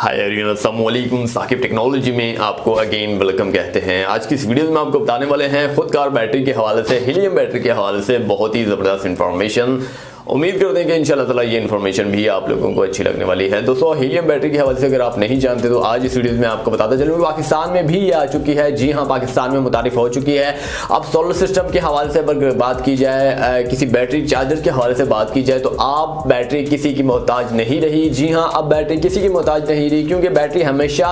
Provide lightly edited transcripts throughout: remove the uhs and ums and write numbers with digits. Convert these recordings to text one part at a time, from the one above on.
Hi everyone, अस्सलाम वालेकुम। Saqib technology में आपको अगेन वेलकम कहते हैं। आज की इस वीडियो में आपको बताने वाले हैं खुदकार बैटरी के हवाले से, हीलियम बैटरी के हवाले से बहुत ही ज़बरदस्त इंफॉर्मेशन। उम्मीद करते हैं कि इंशाल्लाह ताला ये इन्फॉर्मेशन भी आप लोगों को अच्छी लगने वाली है। दोस्तों, हीलियम बैटरी के हवाले से अगर आप नहीं जानते तो आज इस वीडियो में आपको बताता चलूँगा। पाकिस्तान में भी ये आ चुकी है, जी हाँ, पाकिस्तान में मुतारिफ हो चुकी है। अब सोलर सिस्टम के हवाले से अगर बात की जाए, किसी बैटरी चार्जर के हवाले से बात की जाए तो आप बैटरी किसी की मोहताज नहीं रही। जी हाँ, अब बैटरी किसी की मोहताज नहीं रही, क्योंकि बैटरी हमेशा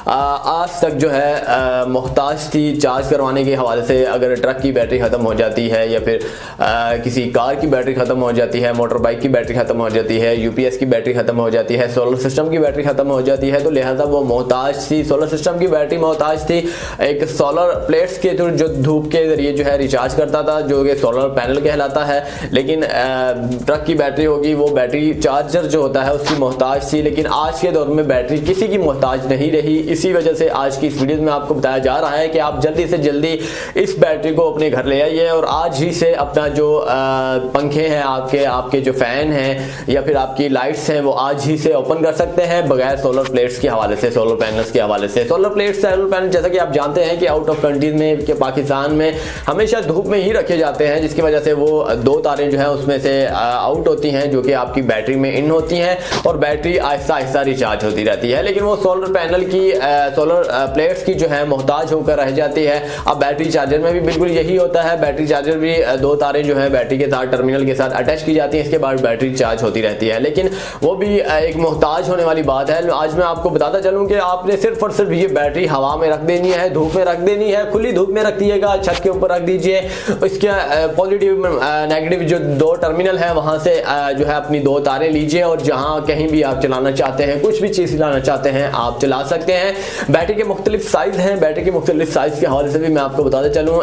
आज तक जो है मोहताज थी चार्ज करवाने के हवाले से। अगर ट्रक की बैटरी ख़त्म हो जाती है या फिर किसी कार की बैटरी ख़त्म हो जाती है, मोटर बाइक की बैटरी खत्म हो जाती है, यूपीएस की बैटरी खत्म हो जाती है, सोलर सिस्टम की बैटरी खत्म हो जाती है, तो लिहाजा वो मोहताज थी। सोलर सिस्टम की बैटरी मोहताज थी एक सोलर प्लेट्स के थ्रू जो धूप के जरिए जो है रिचार्ज करता था, जो कि सोलर पैनल कहलाता है। लेकिन ट्रक की बैटरी होगी, वो बैटरी चार्जर जो होता है उसकी मोहताज थी। लेकिन आज के दौर में बैटरी किसी की मोहताज नहीं रही। इसी वजह से आज की इस वीडियो में आपको बताया जा रहा है कि आप जल्दी से जल्दी इस बैटरी को अपने घर ले आइए और आज ही से अपना जो पंखे हैं, आपके जो फैन है या फिर आपकी लाइट्स हैं, वो आज ही से ओपन कर सकते हैं बगैर सोलर प्लेट्स के हवाले से, सोलर पैनल्स के हवाले से। सोलर प्लेट्स, सोलर पैनल जैसा कि आप जानते हैं कि आउट ऑफ कंट्रीज में, कि पाकिस्तान में हमेशा धूप में ही रखे जाते हैं, जिसकी वजह से वो दो तारें जो है उसमें से आउट होती हैं, जो कि आपकी बैटरी में इन होती हैं और बैटरी आहिस्ता आहिस्ता रिचार्ज होती रहती है। लेकिन वो सोलर पैनल की, सोलर प्लेट्स की जो है मोहताज होकर रह जाती है। अब बैटरी चार्जर में भी बिल्कुल यही होता है। बैटरी चार्जर भी दो तारें जो है बैटरी के साथ, टर्मिनल के साथ अटैच की जाती है, इसके बाद बैटरी चार्ज होती रहती है। लेकिन वो भी एक मोहताज होने वाली बात है। आज मैं आपको बताता चलूं कि आपने सिर्फ और सिर्फ ये बैटरी हवा में रख देनी है, धूप में रख देनी है, खुली धूप में रख दिएगा, छत के ऊपर रख दीजिए। इसके पॉजिटिव नेगेटिव जो दो टर्मिनल है वहां से जो है अपनी दो तारें लीजिए और जहां कहीं भी आप चलाना चाहते हैं, कुछ भी चीज चलाना चाहते हैं, आप चला सकते हैं। बैटरी के मुख्तलिफ साइज हैं। बैटरी के मुख्तलिफ साइज के हवाले से भी मैं आपको बताता चलूँ।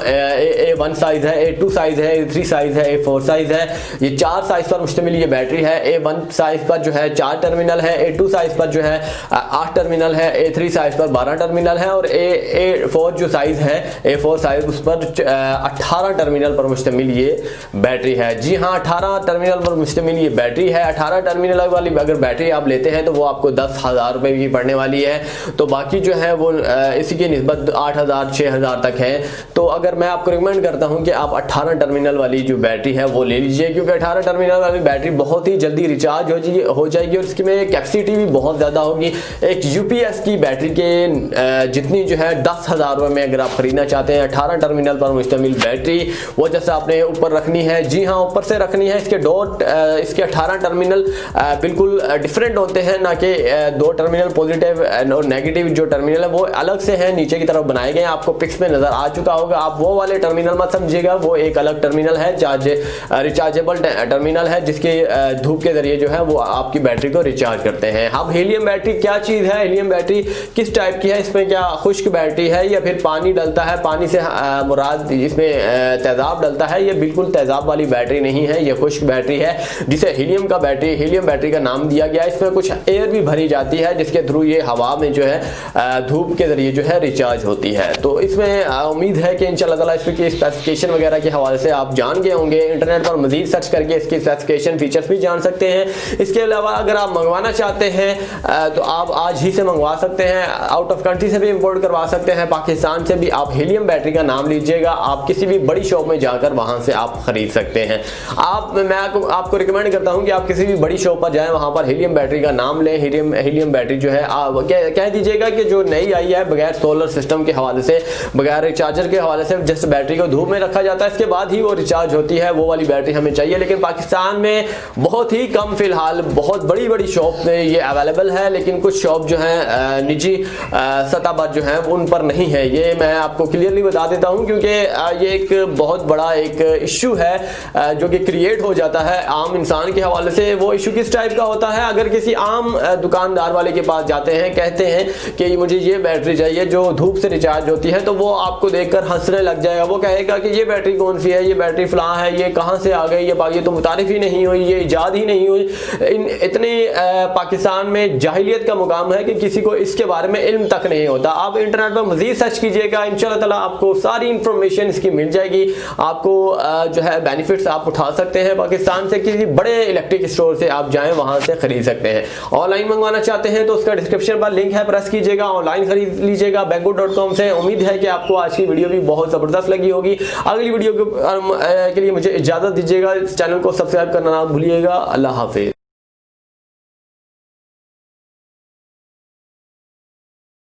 A1 साइज है, A2 साइज है, A3 साइज है, A4 साइज है। ये 4 साइज पर मुश्तमिल ये बैटरी है। A1 साइज पर जो है 4 टर्मिनल है, A2 साइज पर जो है 8 टर्मिनल है, A3 साइज पर 12 टर्मिनल है और A4 जो साइज है, A4 साइज, उस पर 18 टर्मिनल पर मुश्तमिल ये बैटरी है। जी हाँ, 18 टर्मिनल पर मुश्तमिल ये बैटरी है। 18 टर्मिनल वाली अगर बैटरी आप लेते हैं तो वो आपको 10,000 रुपये की पड़ने वाली है। तो बाकी जो है वो इसी की निस्बत 8,000 6,000 तक है। तो अगर मैं आपको रिकमेंड करता हूँ कि आप 18 टर्मिनल वाली जो बैटरी है वो ले लीजिए, क्योंकि 18 टर्मिनल वाली बैटरी बहुत ही जल्दी रिचार्ज हो जाएगी और इसकी में कैपेसिटी भी बहुत ज़्यादा होगी। एक यूपीएस की बैटरी के जितनी जो है 10,000 रुपये में अगर आप खरीदना चाहते हैं 18 टर्मिनल पर मुश्तमिल बैटरी, वो जैसे आपने ऊपर रखनी है, जी हाँ ऊपर से रखनी है। इसके इसके 18 टर्मिनल बिल्कुल डिफरेंट होते हैं, ना कि दो टर्मिनल पॉजिटिव और नेगेटिव जो टर्मिनल है वो अलग से हैं, नीचे की तरफ बनाए गए। आपको पिक्स में नजर आ चुका होगा। आप वो वाले टर्मिनल मत समझिएगा, वो एक अलग टर्मिनल है, रिचार्जेबल टर्मिनल है, जिसके धूप के जरिए जो है वो आपकी बैटरी को रिचार्ज करते हैं। अब हीलियम बैटरी क्या चीज है, हीलियम बैटरी किस टाइप की है, इसमें क्या खुश्क बैटरी है या फिर पानी डलता है, पानी से मुराद इसमें तेजाब डलता है? ये बिल्कुल तेजाब वाली बैटरी नहीं है, ये खुश्क बैटरी है, जिसे हीलियम बैटरी का नाम दिया गया। इसमें कुछ एयर भी भरी जाती है, जिसके थ्रू ये हवा में जो है धूप के जरिए जो है रिचार्ज होती है। तो इसमें उम्मीद है कि इंशाल्लाह ताला इसकी स्पेसिफिकेशन वगैरह के हवाले से आप जान गए होंगे। इंटरनेट पर मजीद सर्च करके इसकी स्पेसिफिकेशन फीचर्स भी जान सकते हैं। इसके अलावा अगर आप मंगवाना चाहते हैं तो आप आज ही से मंगवा सकते हैं। आउट ऑफ कंट्री से भी इंपोर्ट करवा सकते हैं, पाकिस्तान से भी। आप हीलियम बैटरी का नाम लीजिएगा, आप किसी भी बड़ी शॉप में जाकर वहां से आप खरीद सकते हैं। मैं आपको रिकमेंड करता हूं कि आप किसी भी बड़ी शॉप पर जाएं, वहां पर हीलियम बैटरी का नाम लें। हीलियम बैटरी जो है कह दीजिएगा कि जो नई आई है, बगैर सोलर सिस्टम के हवाले से, बगैर चार्जर के हवाले से, जिस बैटरी को धूप में रखा जाता है इसके बाद ही वो रिचार्ज होती है, वो वाली बैटरी हमें चाहिए। लेकिन पाकिस्तान में बहुत ही कम, फिलहाल बहुत बड़ी शॉप में ये अवेलेबल है, लेकिन कुछ शॉप जो है निजी सतह पर जो है उन पर नहीं है। ये मैं आपको क्लियरली बता देता हूं, क्योंकि ये एक बहुत बड़ा एक इश्यू है जो कि क्रिएट हो जाता है आम इंसान के हवाले से। वो इशू किस टाइप का होता है, अगर किसी आम दुकानदार वाले के पास जाते हैं, कहते हैं कि मुझे ये बैटरी चाहिए जो धूप से रिचार्ज होती है, तो वो आपको देखकर हंसने लग जाएगा। वो कहेगा कि ये बैटरी कौन सी है, ये बैटरी फलां है, ये कहां से आ गई, ये तो तारीफ ही नहीं हुई, ये इजाद ही नहीं हुई। इतने पाकिस्तान में जाहिलियत का मुकाम है कि किसी को इसके बारे में इल्म तक नहीं होता। आप इंटरनेट पर मजीद सर्च कीजिएगा, इंशाल्लाह ताला आपको सारी इंफॉर्मेशन इसकी मिल जाएगी। आपको जो है बेनिफिट्स आप उठा सकते हैं। पाकिस्तान से किसी बड़े इलेक्ट्रिक स्टोर से आप जाएं, वहां से खरीद सकते हैं। ऑनलाइन मंगवाना चाहते हैं तो उसका डिस्क्रिप्शन पर लिंक है, प्रेस कीजिएगा, ऑनलाइन खरीद लीजिएगा banggood.com से। उम्मीद है कि आपको आज की वीडियो भी बहुत जबरदस्त लगी होगी। अगली वीडियो के लिए मुझे इजाजत दीजिएगा। इस चैनल को सब्सक्राइब करना ना भूलिएगा। अल्लाह हाफिज।